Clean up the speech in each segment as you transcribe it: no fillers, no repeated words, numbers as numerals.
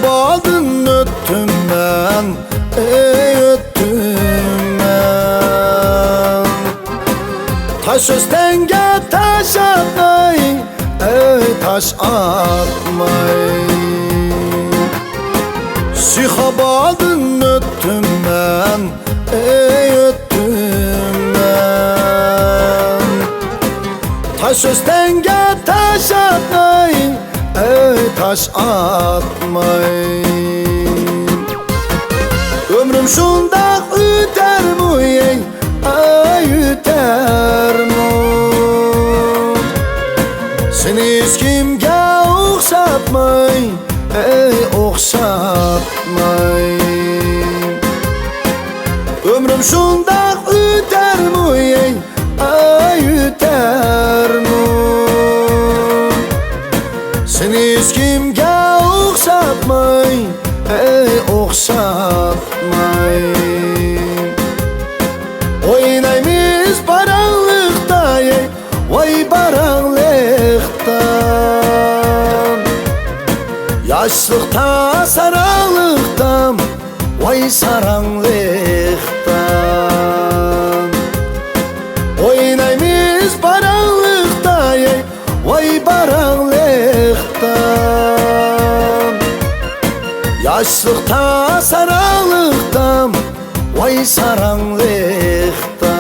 Şihabadın öttüm ben, öttüm ben. Taş üstenge taş atmay, taş atmay. Şihabadın öttüm ben, öttüm ben. Taş üstenge taş atmay, taş atmay. Ömrüm şunda üter mu ey, üter mu? Seni hiç kimge oxşatmay, oxşatmay. Ömrüm şunda üter mu ey, üter mu? Seni hiç kimge oxşatmay, oxşatmay. Oynaymiz baranlıkta ey, vay baranlıkta. Yaşlıkta saranlıkta, vay saranlıkta. Oynaymiz baranlıkta ey, vay baranlıkta. Yaşlıkta saranlıkta, vay saranlıkta.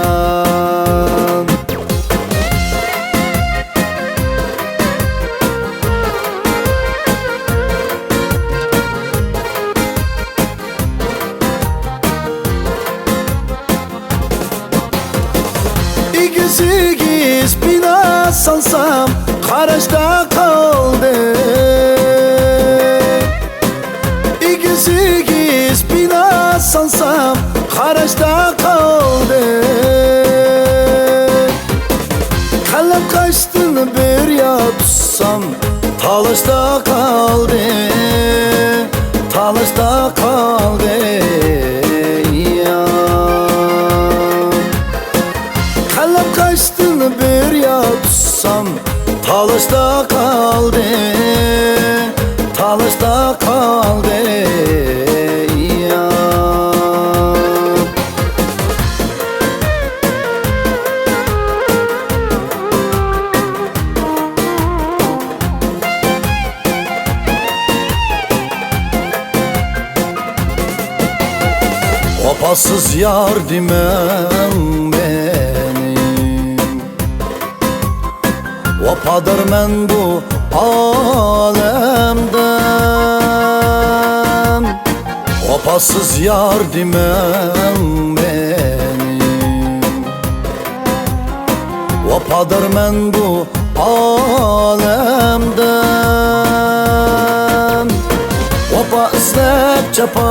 İkiz bina salsam, Karaç'ta kaldı. İkiz bina salsam, Karaç'ta kaldı. Kalem kaçtığını bir ya tutsam, Talaş'ta kaldı. Talaş'ta kaldı ya. Kalem kaçtığını bir ya tutsam, Talaş'ta kaldı. Talaş'ta kaldı ya. Vapasız yar demem benim, vapadır men bu alemden. Vapasız yar demem benim, vapadır men bu alemden. Vapa izlep çapa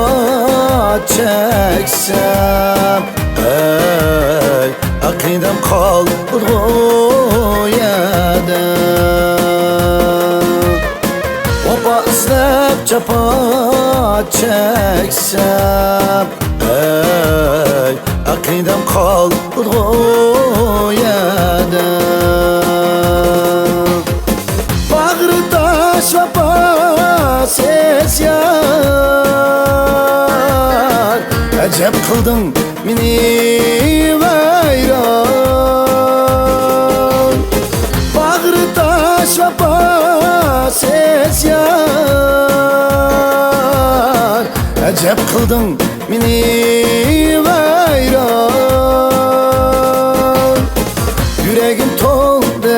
çeksem, ey akidem kalır o yerden. Vapa izlep çapa çeksem, ey akidem kalır o yerden. Bağrı taş vapa ses yar, acep kıldın meni vayran. Bağrı taş vapa ses yar, acep kıldın meni vayran. Yüreğim toldu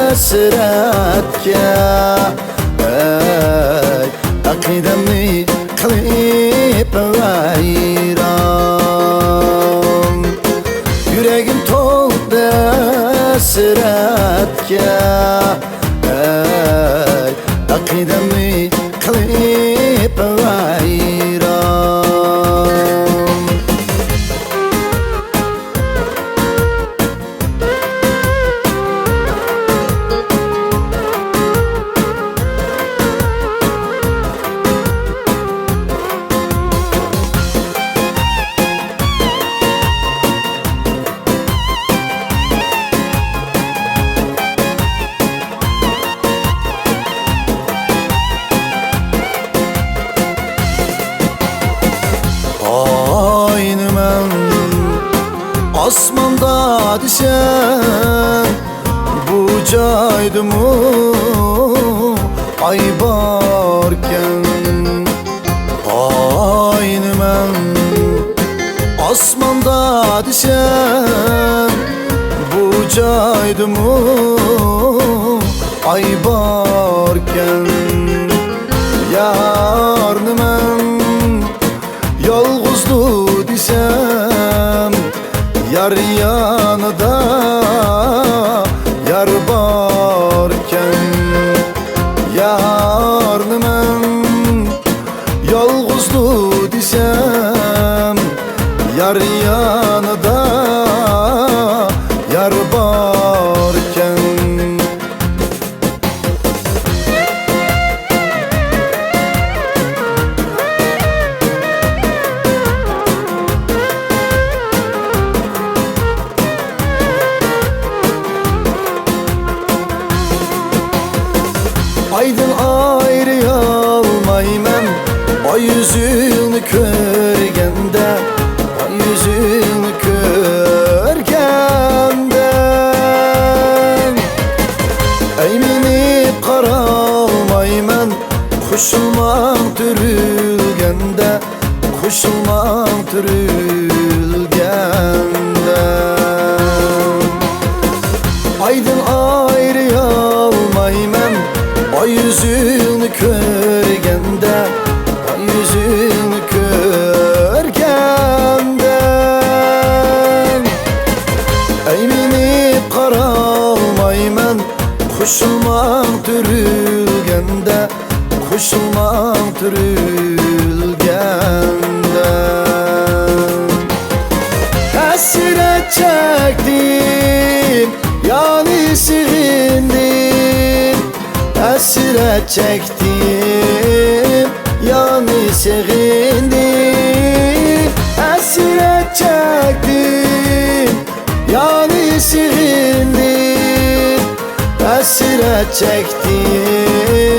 hasretke, akidemni kılıp vayran. Yüreğim toldu hasretke, akidemni kılıp vayran. Asmanda desen bu caydımu ay barken aynı men. Asmanda desen bu caydımu ay barken yarını men yalğızlı desem yar yanıda yar barken yarını men yalğızlı desem yar yanıda yar barken. Aydın ayrıyalmayman ay yüzünü körgende, ay yüzünü körgende. Eyminip qaralmayman kuşulman türülgende, kuşulman türülgende. Aydın ayrıyalmayman ay yüzünü körgende, ay yüzünü körgende. Eyminip qaralmayman kuşulman türülgende, kuşulman türülgende. Hasret çektim yani silindim, hasret çektim yani sevindim. Hasret çektim yani sevindim, hasret çektim